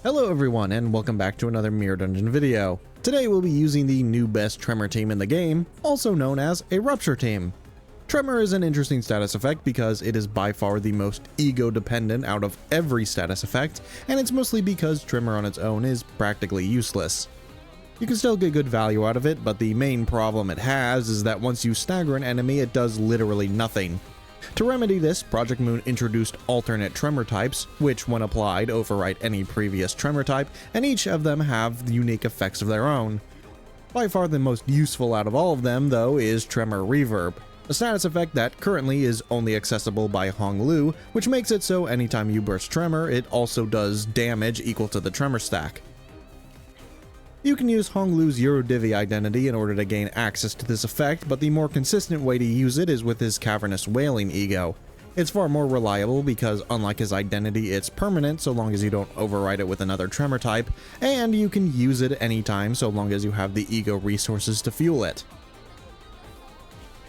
Hello everyone and welcome back to another Mirror Dungeon video. Today we'll be using the new best Tremor team in the game, also known as a Rupture team. Tremor is an interesting status effect because it is by far the most ego dependent out of every status effect, and it's mostly because Tremor on its own is practically useless. You can still get good value out of it, but the main problem it has is that once you stagger an enemy it does literally nothing. To remedy this, Project Moon introduced alternate Tremor types, which when applied overwrite any previous Tremor type, and each of them have unique effects of their own. By far the most useful out of all of them, though, is Tremor Reverb, a status effect that currently is only accessible by Hong Lu, which makes it so anytime you burst Tremor, it also does damage equal to the Tremor stack. You can use Hong Lu's Eurodivy identity in order to gain access to this effect, but the more consistent way to use it is with his Cavernous Wailing ego. It's far more reliable because unlike his identity, it's permanent so long as you don't override it with another Tremor type, and you can use it anytime so long as you have the ego resources to fuel it.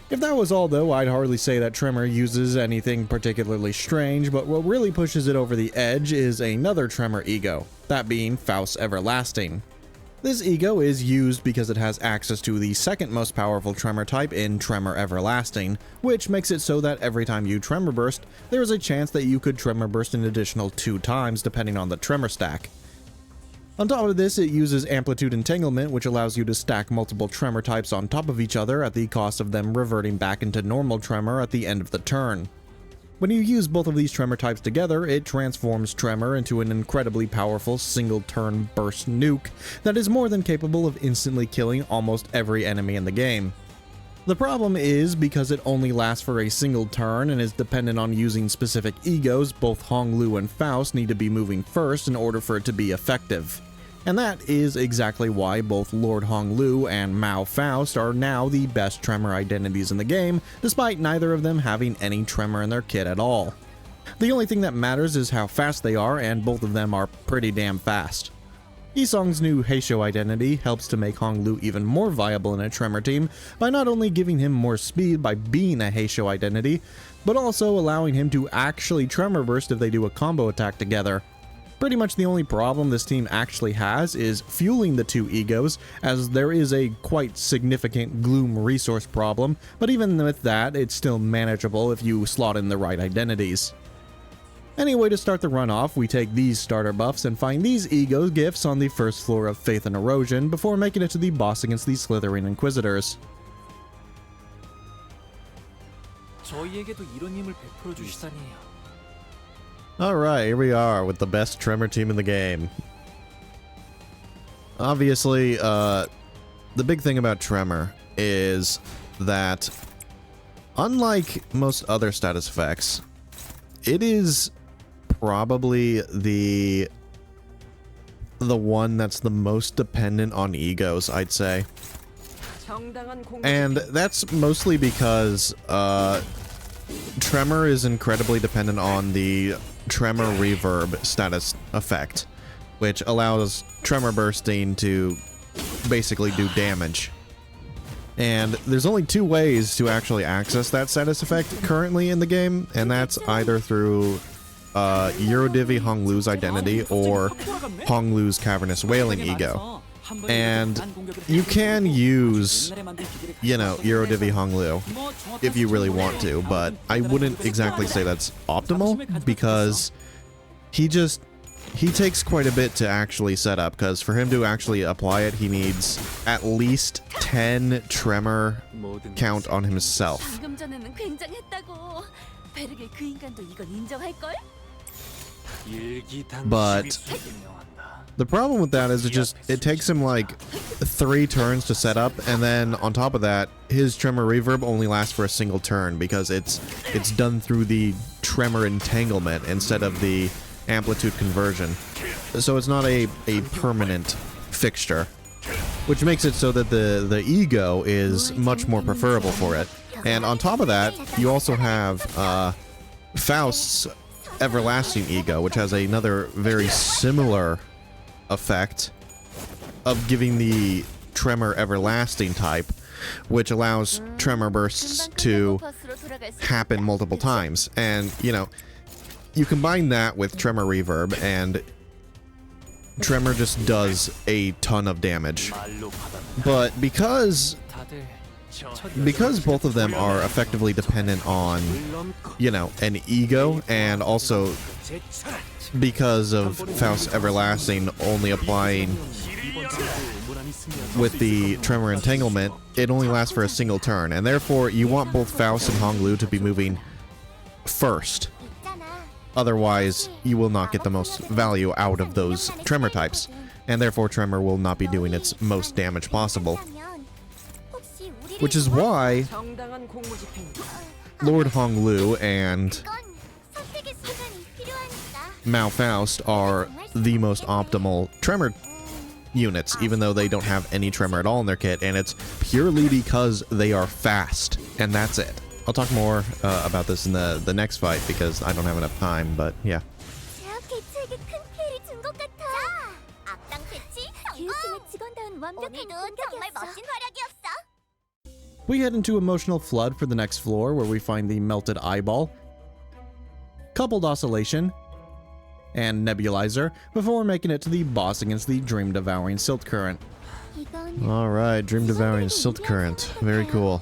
If that was all though, I'd hardly say that Tremor uses anything particularly strange, but what really pushes it over the edge is another Tremor ego, that being Faust's Everlasting. This ego is used because it has access to the second most powerful Tremor type in Tremor Everlasting, which makes it so that every time you Tremor Burst, there is a chance that you could Tremor Burst an additional 2 times depending on the Tremor stack. On top of this, it uses Amplitude Entanglement, which allows you to stack multiple Tremor types on top of each other at the cost of them reverting back into normal Tremor at the end of the turn. When you use both of these Tremor types together, it transforms Tremor into an incredibly powerful single-turn burst nuke that is more than capable of instantly killing almost every enemy in the game. The problem is, because it only lasts for a single turn and is dependent on using specific egos, both Hong Lu and Faust need to be moving first in order for it to be effective. And that is exactly why both Lord Hong Lu and Mao Faust are now the best Tremor identities in the game, despite neither of them having any Tremor in their kit at all. The only thing that matters is how fast they are, and both of them are pretty damn fast. Yisong's new Heisho identity helps to make Hong Lu even more viable in a Tremor team by not only giving him more speed by being a Heisho identity, but also allowing him to actually Tremor Burst if they do a combo attack together. Pretty much the only problem this team actually has is fueling the two egos, as there is a quite significant Gloom resource problem, but even with that, it's still manageable if you slot in the right identities. Anyway, to start the run off, we take these starter buffs and find these ego gifts on the first floor of Faith and Erosion before making it to the boss against the Slithering Inquisitors. 저희에게도 이런 힘을 베풀어 주시다니. Alright, here we are with the best Tremor team in the game. Obviously, the big thing about Tremor is that, unlike most other status effects, it is probably the one that's the most dependent on egos, I'd say. And that's mostly because Tremor is incredibly dependent on the Tremor Reverb status effect, which allows Tremor Bursting to basically do damage. And there's only 2 ways to actually access that status effect currently in the game, and that's either through Eurodivy Hong Lu's identity or Hong Lu's Cavernous Wailing ego. And you can use, you know, Eurodivy Hong Lu if you really want to, but I wouldn't exactly say that's optimal because he takes quite a bit to actually set up, because for him to actually apply it, he needs at least 10 Tremor count on himself. But the problem with that is it takes him like 3 turns to set up, and then on top of that, his Tremor Reverb only lasts for a single turn because it's done through the Tremor Entanglement instead of the Amplitude Conversion. So it's not a permanent fixture, which makes it so that the ego is much more preferable for it. And on top of that, you also have Faust's Everlasting ego, which has another very similar effect of giving the Tremor Everlasting type, which allows Tremor Bursts to happen multiple times. And, you know, you combine that with Tremor Reverb, and Tremor just does a ton of damage. But because both of them are effectively dependent on, you know, an ego, and also because of Faust Everlasting only applying with the Tremor Entanglement, it only lasts for a single turn, and therefore you want both Faust and Honglu to be moving first. Otherwise, you will not get the most value out of those Tremor types, and therefore Tremor will not be doing its most damage possible. Which is why Lord Honglu and Mao Faust are the most optimal Tremor units, even though they don't have any Tremor at all in their kit, and it's purely because they are fast, and that's it. I'll talk more about this in the next fight because I don't have enough time, but yeah. We head into Emotional Flood for the next floor, where we find the Melted Eyeball, Coupled Oscillation, and Nebulizer, before making it to the boss against the Dream Devouring Silt Current. Alright, Dream Devouring Silt Current. Very cool.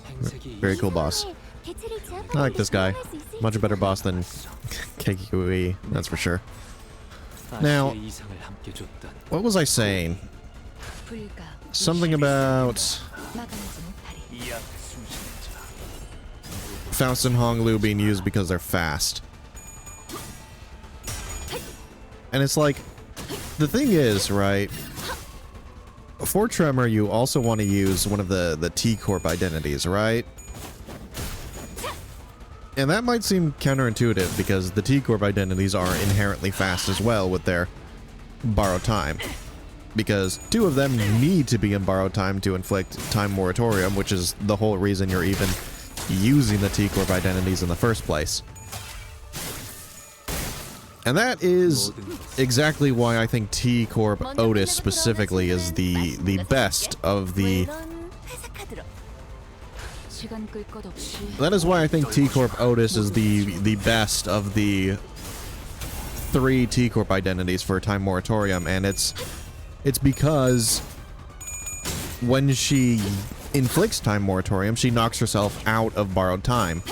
Very cool boss. I like this guy. Much better boss than Kekikui, that's for sure. Now, what was I saying? Something about Faust and Honglu being used because they're fast. And it's like, the thing is, right, for Tremor you also want to use one of the T-Corp identities, right? And that might seem counterintuitive because the T-Corp identities are inherently fast as well with their borrowed time. Because two of them need to be in borrowed time to inflict time moratorium, which is the whole reason you're even using the T-Corp identities in the first place. And that is exactly why I think T-Corp Otis specifically is the best of the... That is why I think T-Corp Otis is the best of the 3 T-Corp identities for time moratorium, and it's because when she inflicts time moratorium, she knocks herself out of borrowed time.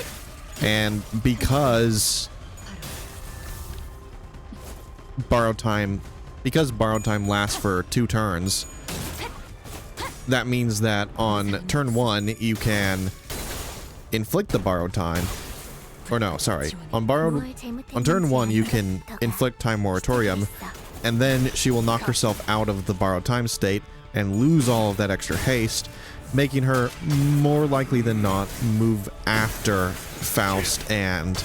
And because borrowed time lasts for 2 turns, that means that on turn 1 you can inflict the borrowed time. Or no, sorry. On turn 1 you can inflict time moratorium, and then she will knock herself out of the borrowed time state and lose all of that extra haste, making her more likely than not move after Faust and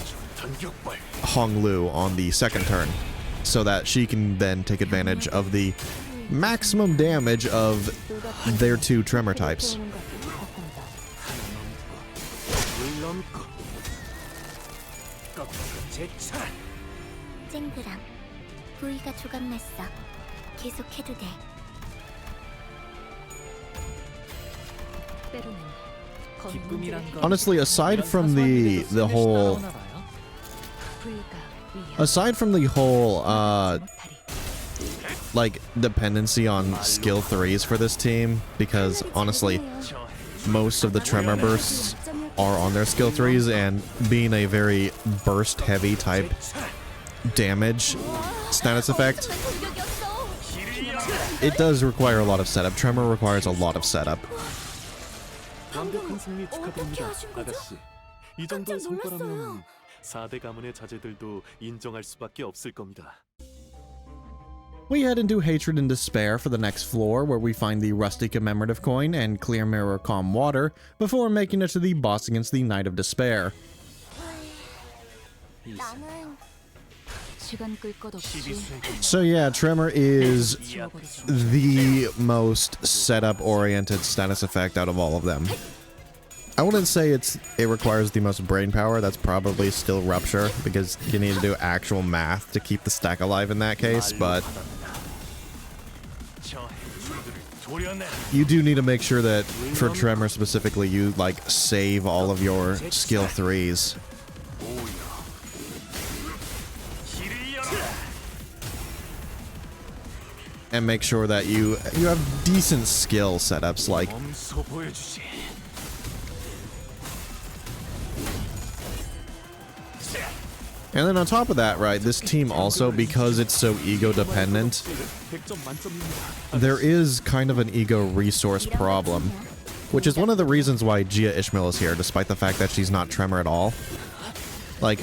Honglu on the second turn, so that she can then take advantage of the maximum damage of their 2 Tremor types. Honestly, aside from the whole like dependency on skill 3s for this team, because honestly most of the Tremor bursts are on their skill 3s, and being a very burst heavy type damage status effect, it does require a lot of setup. Tremor requires a lot of setup. 완벽한 승리 축하드립니다, 아가씨. 이 정도의 성과라면 4대 가문의 자제들도 인정할 수밖에 없을 겁니다. We head into Hatred and Despair for the next floor, where we find the Rusty Commemorative Coin and Clear Mirror Calm Water, before making it to the boss against the Knight of Despair. So yeah, Tremor is the most setup-oriented status effect out of all of them. I wouldn't say it requires the most brain power. That's probably still Rupture, because you need to do actual math to keep the stack alive in that case, but you do need to make sure that for Tremor specifically, you like save all of your skill 3s. and make sure that you have decent skill setups, like 몸소 보여주지. and then on top of that, right, this team also, because it's so ego dependent, 100점 만점입니다. there is kind of an ego resource problem, which is one of the reasons why Gia Ishmael is here, despite the fact that she's not Tremor at all. Like,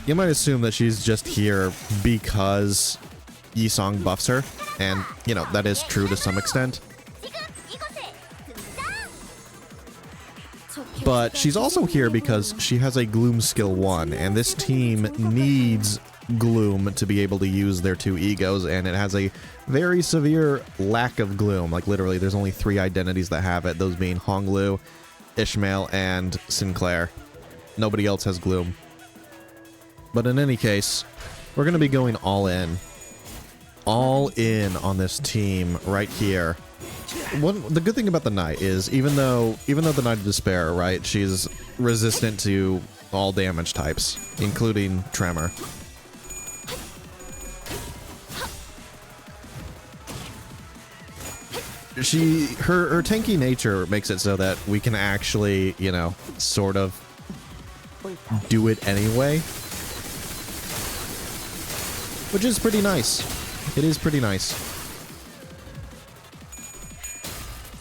you might assume that she's just here because Yisong buffs her, and, you know, that is true to some extent. But she's also here because she has a Gloom skill 1, and this team needs Gloom to be able to use their 2 egos, and it has a very severe lack of Gloom. Like, literally, there's only 3 identities that have it, those being Honglu, Ishmael, and Sinclair. Nobody else has Gloom. But in any case, we're going to be going all in. All in on this team right here. The good thing about the Knight is, even though the Knight of Despair, right, she's resistant to all damage types, including Tremor. Her tanky nature makes it so that we can actually, you know, sort of do it anyway, which is pretty nice. It is pretty nice.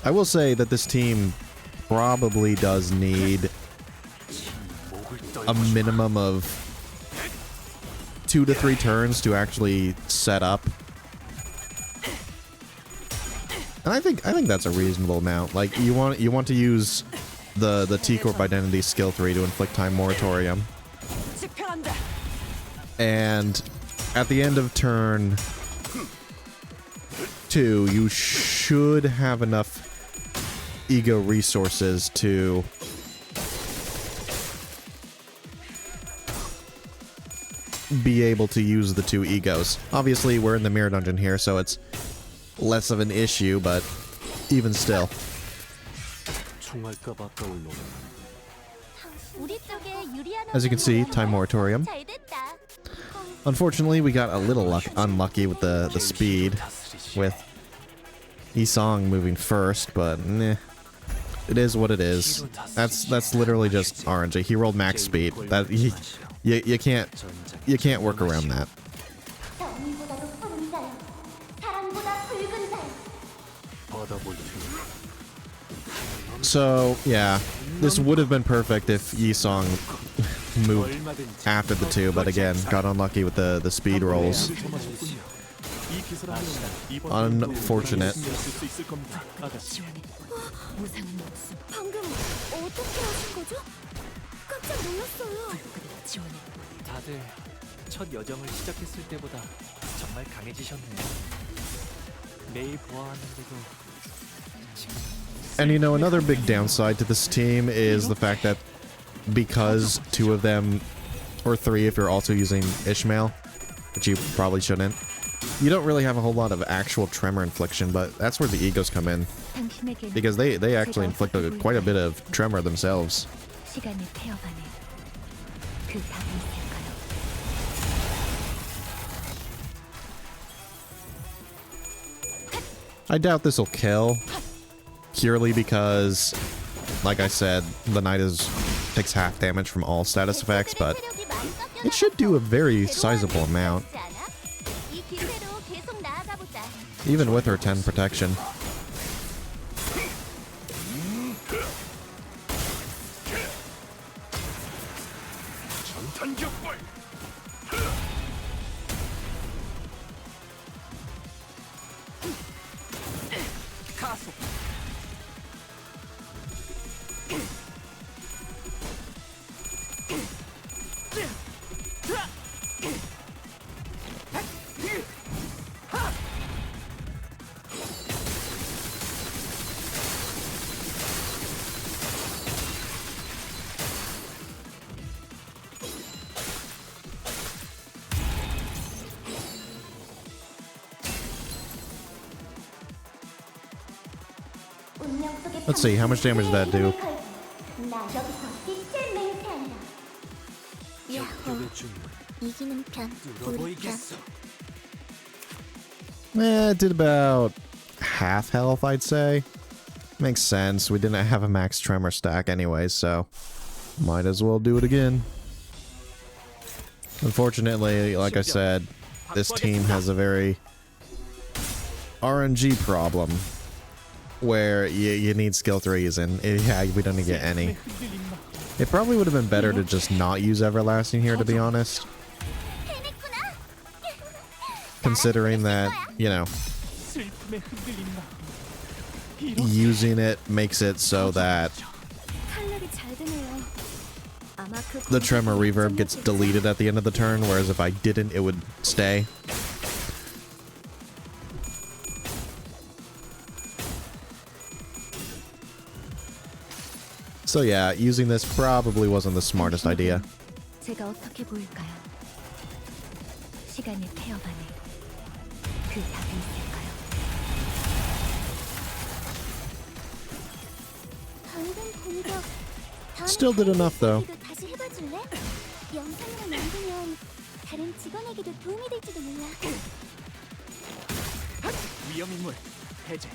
I will say that this team probably does need a minimum of 2 to 3 turns to actually set up. And I think that's a reasonable amount. Like, you want to use the T-Corp identity skill 3 to inflict time moratorium. And at the end of turn 2, you should have enough ego resources to be able to use the 2 egos. Obviously, we're in the mirror dungeon here, so it's less of an issue, but even still. As you can see, time moratorium. Unfortunately, we got a little unlucky with the speed, with Yisong moving first, but it is what it is. That's literally just RNG. He rolled max speed. That you can't work around that. So yeah, this would have been perfect if Yisong moved after the 2, but again, got unlucky with the speed rolls. Unfortunate. 다들 첫 여정을 시작했을 때보다 정말 강해지셨네요. 매일 보아하는데도 지금. And you know, another big downside to this team is the fact that because 2 of them, or 3 if you're also using Ishmael, which you probably shouldn't, you don't really have a whole lot of actual Tremor infliction, but that's where the egos come in. Because they actually inflict quite a bit of Tremor themselves. I doubt this will kill, purely because, like I said, the Knight takes half damage from all status effects, but it should do a very sizable amount. Even with her 10 protection. Let's see, how much damage did that do? It did about half health, I'd say. Makes sense. We didn't have a max Tremor stack anyway, so might as well do it again. Unfortunately, like I said, this team has a very RNG problem where you need skill 3s, and yeah, we don't get any. It probably would have been better to just not use Everlasting here, to be honest. Considering that, you know, using it makes it so that the Tremor reverb gets deleted at the end of the turn, whereas if I didn't, it would stay. So yeah, using this probably wasn't the smartest idea. 제가 어떻게 보일까요? 시간의 폐업 안에 그 답이 있을까요? 방금 공격 Still did enough though. 다시 해봐줄래? 영상으로 만들면 다른 직원에게도 도움이 될지도 몰라. 위험 인물 해제.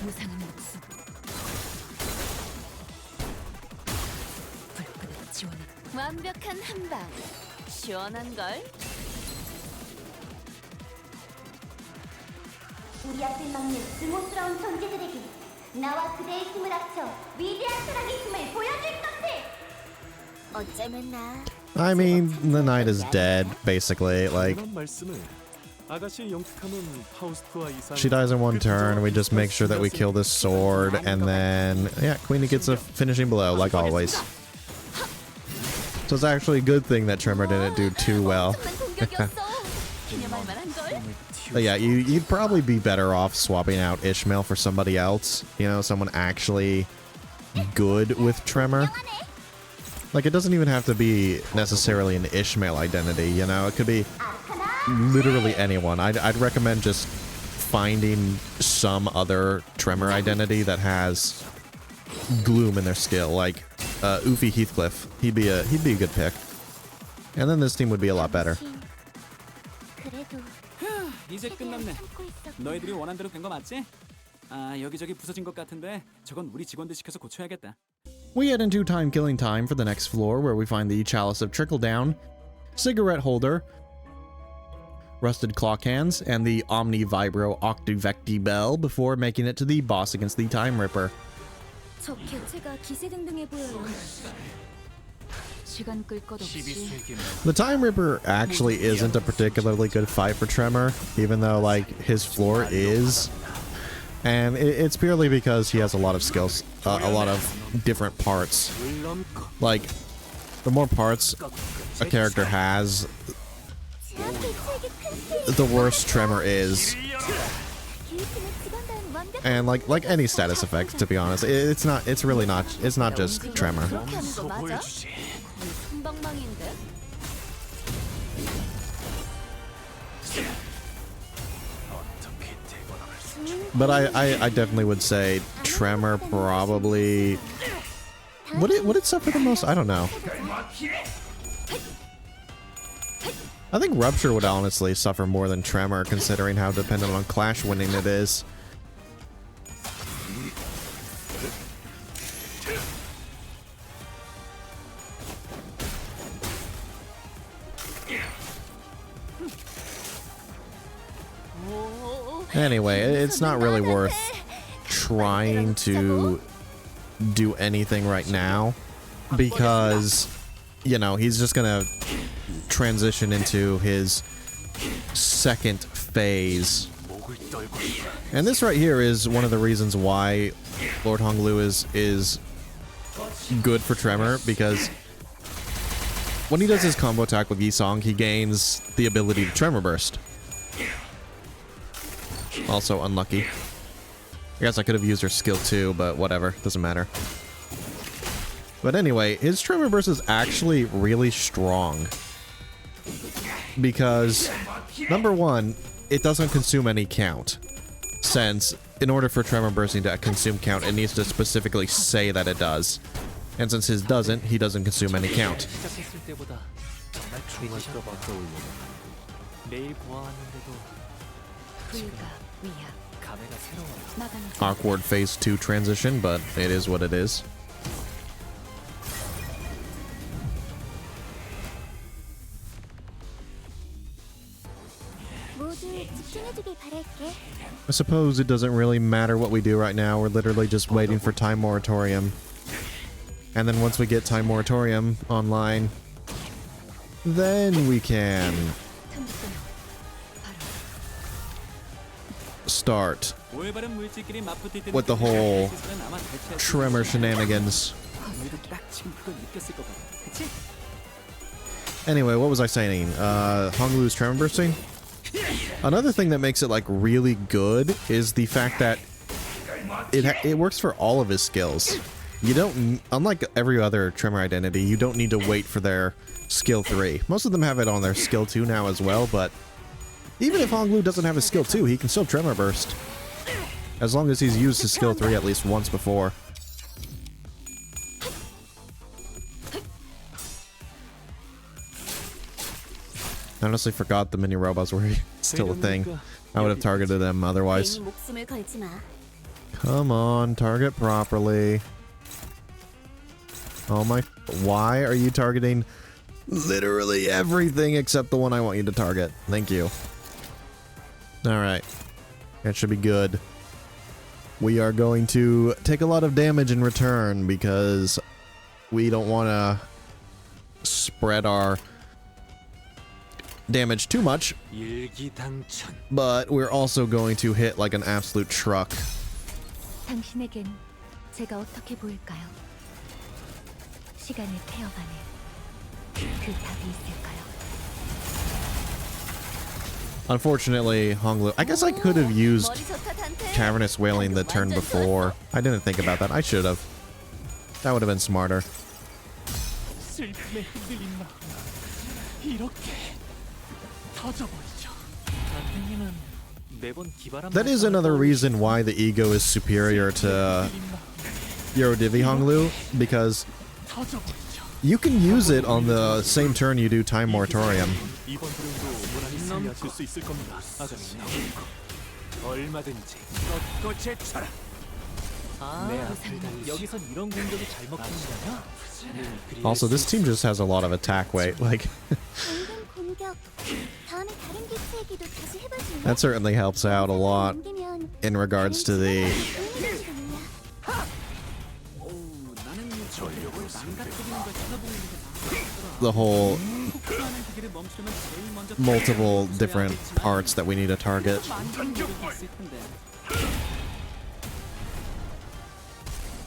무상은 없음. 불끈한 지원은 완벽한 한방. 시원한 걸. 우리 앞을 막는 스모스러운 존재들에게 나와 그대의 힘을 합쳐 위대한 사랑의 힘을 보여줄 것을. 어쩌면 나. I mean, the knight is dead, basically. Like, 그런 말씀을 아가씨의 영특함은 파우스트와 이상 she dies in one turn, we just make sure that we kill this sword, and then, yeah, Queenie gets a finishing blow, like always. So it's actually a good thing that Tremor didn't do too well. But yeah, you'd probably be better off swapping out Ishmael for somebody else. You know, someone actually good with Tremor. Like, it doesn't even have to be necessarily an Ishmael identity, you know? It could be literally anyone. I'd recommend just finding some other Tremor identity that has gloom in their skill, like Oofy Heathcliff. He'd be a good pick. And then this team would be a lot better. 그래도 이제 끝났네. 너희들이 원한 대로 된 거 맞지? 아, 여기저기 부서진 것 같은데 저건 우리 직원들 시켜서 고쳐야겠다. We head into time killing time for the next floor, where we find the Chalice of Trickle Down, cigarette holder, rusted clock hands, and the Omni Vibro Octuvecti bell before making it to the boss against the Time Ripper. 저 개체가 기세등등해 보여요. 시간 끌 것 없이. The Time Ripper actually isn't a particularly good fight for Tremor, even though, like, his floor is. And it's purely because he has a lot of skills, a lot of different parts. Like, the more parts a character has, the worse Tremor is. And like any status effect, to be honest, it's not just Tremor. 그렇게 하는 거 맞아? 금방망인데. But I definitely would say Tremor probably would it suffer the most? I don't know. I think Rupture would honestly suffer more than Tremor, considering how dependent on Clash winning it is. Anyway, it's not really worth trying to do anything right now, because, you know, he's just gonna transition into his second phase. And this right here is one of the reasons why Lord Honglu is good for Tremor, because when he does his combo attack with Yisong, he gains the ability to Tremor Burst. Also unlucky. I guess I could have used her skill too, but whatever, doesn't matter. But anyway, his Tremor Burst is actually really strong, because number one, it doesn't consume any count, since in order for Tremor Bursting to consume count, it needs to specifically say that it does. And since his doesn't, he doesn't consume any count. 내일 보아왔는데도 불가 위야 감회가 새로워요. 마감이 Awkward phase 2 transition, but it is what it is. 모두 집중해주길 바랄게. I suppose it doesn't really matter what we do right now. We're literally just waiting for Time Moratorium. And then once we get Time Moratorium online, then we can 틈새는 바로 start 올바른 물질끼리 맞붙을 때는 with the whole 시설은 아마 대체할 수 Tremor 있을 shenanigans. 너희도 딱 지금 그걸 느꼈을 것 같아. 그치? Anyway, what was I saying? Honglu's Tremor bursting? Another thing that makes it like really good is the fact that it works for all of his skills. You don't, unlike every other Tremor identity, you don't need to wait for their skill 3. Most of them have it on their skill 2 now as well, but even if Honglu doesn't have his skill 2, he can still Tremor burst. As long as he's used his skill 3 at least once before. I honestly forgot the mini robots were still a thing. I would have targeted them otherwise. 괜히 목숨을 걸지 마. Come on, target properly. Oh my, why are you targeting literally everything except the one I want you to target? Thank you. Alright. That should be good. We are going to take a lot of damage in return because we don't want to spread our damage too much, 일기당천. but we're also going to hit like an absolute truck. 당신에겐 제가 어떻게 보일까요? 시간의 태엽 안에 그 답이 있을까요? Unfortunately, Honglu, I guess I could have used 머리 좋다, 단테. Cavernous Wailing the turn before. I didn't think about that. I should have. That would have been smarter. 슬픔에 흔들린 마음 이렇게 터져버리죠. 선생님은 매번 기발한 That is another reason why the ego is superior to Eurodivi Honglu, because 터져버리죠. you can use it on the same turn you do Time Moratorium. 이번 드론도 무난히 승리하실 수 있을 겁니다, 아가씨. 얼마든지 꺾고 제쳐라. 내 앞을 달리시. 여기선 이런 공격이 잘 먹히는구나. Also, this team just has a lot of attack weight. Like, 방금 공격. 다음에 다른 기체에게도 다시 해볼 수 있나? that certainly helps out a lot 남기면 in regards to the 도움이 될지도 몰라. 어우, 나는 전력을 망가뜨리는 걸 찾아보는 게 the whole 폭주하는 기계를 멈추려면 제일 먼저 multiple different parts that we need to target. 많은 노력이 있을 텐데.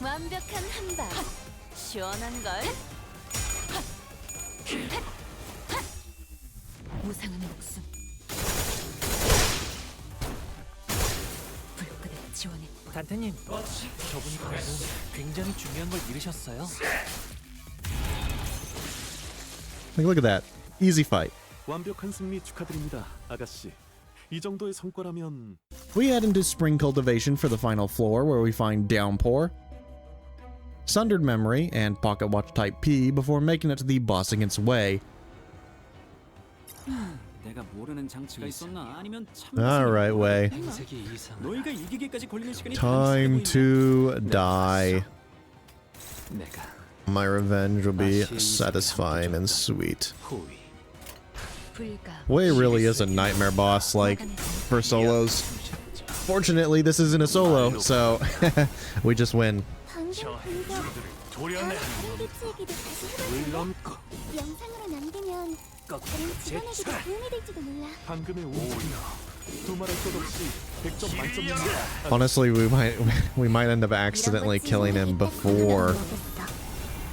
완벽한 한방 시원한 걸 무상한 목숨 불끝에 지원해 단테님, 저분이 방금 굉장히 중요한 걸 잃으셨어요. Like, look at that. Easy fight. 완벽한 승리 축하드립니다, 아가씨. 이 정도의 성과라면 We head into Spring Cultivation for the final floor, where we find Downpour, Sundered Memory, and Pocket Watch Type P before making it to the boss against Wei. 내가 모르는 장치가 있었나? 아니면 참 Alright, Wei. 색이 이상. 너희가 이기기까지 걸리는 시간이 Time to die. 내가 My revenge will be satisfying and sweet. 호위. 불가 Wei really is a nightmare boss, like, for solos. Fortunately, this isn't a solo, so we just win. 방금 공격. 도련해. 다른 기체에게도 다시 해볼 수 있나? 물론껏 영상으로 남기면 꺾고 다른 직원에게도 제쳐라. 도움이 될지도 몰라. 방금의 오히려 두말할 것 없이 100점 만점입니다. Honestly, we might end up accidentally killing him before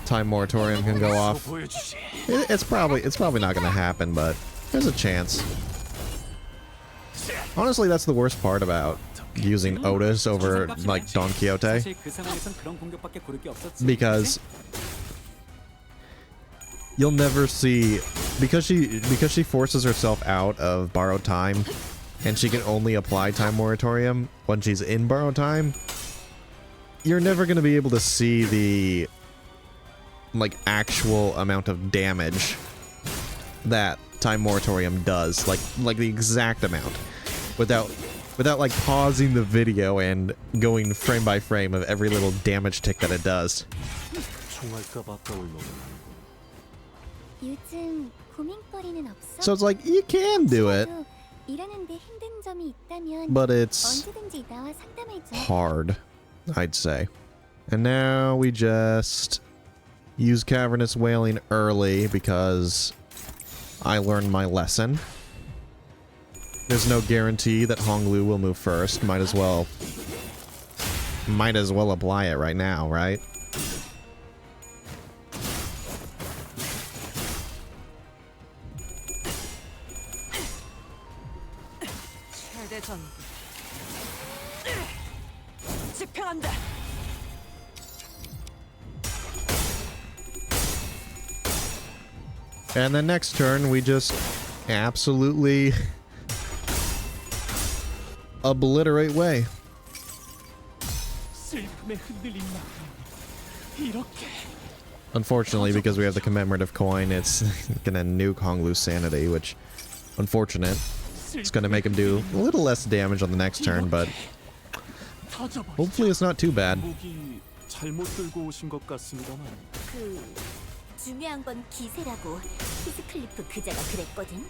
Time Moratorium can go off. 보여주지. It's probably not gonna happen, but there's a chance. Honestly, that's the worst part about using Otis over like Don Quixote, 사실 그 상황에선 그런 공격밖에 고를 게 없었지. because you'll never see, because she forces herself out of borrowed time, and she can only apply Time Moratorium when she's in borrowed time. You're never gonna be able to see the like actual amount of damage that time moratorium does, like the exact amount, without like pausing the video and going frame by frame of every little damage tick that it does. 요즘 고민거리는 없어? So it's like, you can do it, 일하는데 힘든 점이 있다면 but it's 언제든지 나와 상담해줘. hard, I'd say. And now we just use Cavernous Wailing early because I learned my lesson. There's no guarantee that Honglu will move first. Might as well apply it right now, right? And then next turn, we just absolutely obliterate Wei. Unfortunately, because we have the commemorative coin, it's gonna nuke Honglu's sanity, which, unfortunate. It's gonna make him do a little less damage on the next turn, but hopefully it's not too bad. 잘못 들고 오신 것 같습니다만. 중요한 건 기세라고 히스클리프 그자가 그랬거든.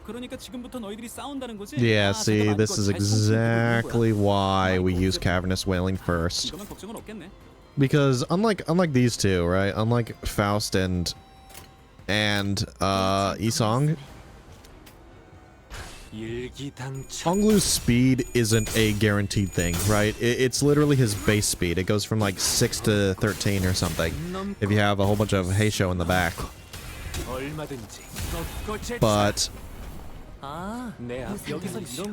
그러니까 지금부터 너희들이 싸운다는 거지? Yeah, see, this is exactly why we use Cavernous Wailing first. 이거면 걱정은 없겠네. Because unlike these two, right? Unlike Faust and Isong, Honglu's speed isn't a guaranteed thing, right? It's literally his base speed. It goes from like 6 to 13 or something if you have a whole bunch of Heisho in the back. But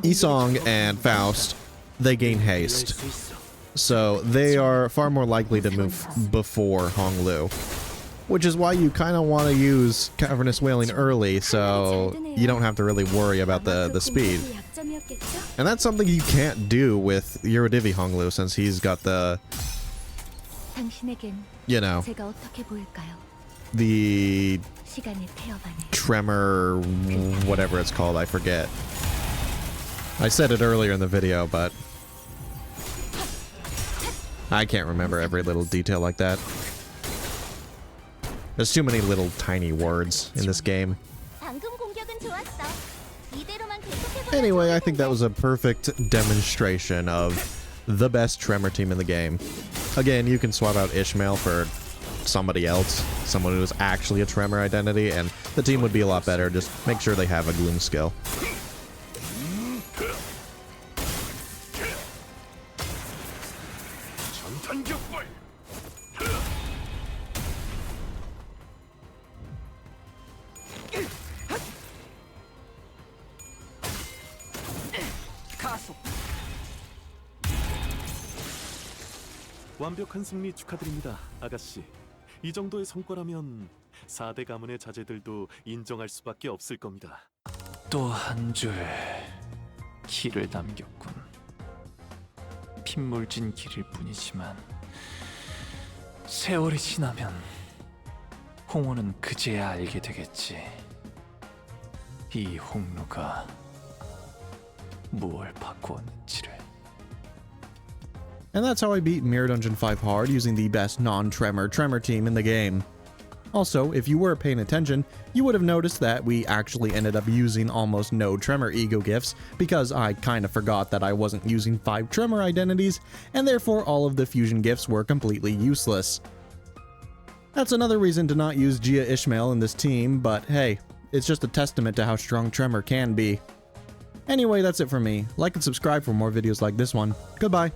Isong and Faust, they gain haste. So they are far more likely to move before Honglu. Which is why you kind of want to use Cavernous Wailing early, so you don't have to really worry about the speed. And that's something you can't do with Eurodivi Honglu, since he's got the, you know, the Tremor, whatever it's called, I forget. I said it earlier in the video, but I can't remember every little detail like that. There's too many little tiny words in this game. Anyway, I think that was a perfect demonstration of the best Tremor team in the game. Again, you can swap out Ishmael for somebody else, someone who's actually a Tremor identity, and the team would be a lot better. Just make sure they have a Gloom skill. 완벽한 승리 축하드립니다, 아가씨. 이 정도의 성과라면 4대 가문의 자제들도 인정할 수밖에 없을 겁니다. 또 한 줄 길을 남겼군. 핏물진 길일 뿐이지만 세월이 지나면 홍호는 그제야 알게 되겠지. 이 홍루가 무엇을 바꾸었는지를. And that's how I beat Mirror Dungeon 5 hard using the best non-Tremor Tremor team in the game. Also, if you were paying attention, you would have noticed that we actually ended up using almost no Tremor ego gifts because I kind of forgot that I wasn't using 5 Tremor identities, and therefore all of the fusion gifts were completely useless. That's another reason to not use Gia Ishmael in this team, but hey, it's just a testament to how strong Tremor can be. Anyway, that's it for me. Like and subscribe for more videos like this one. Goodbye.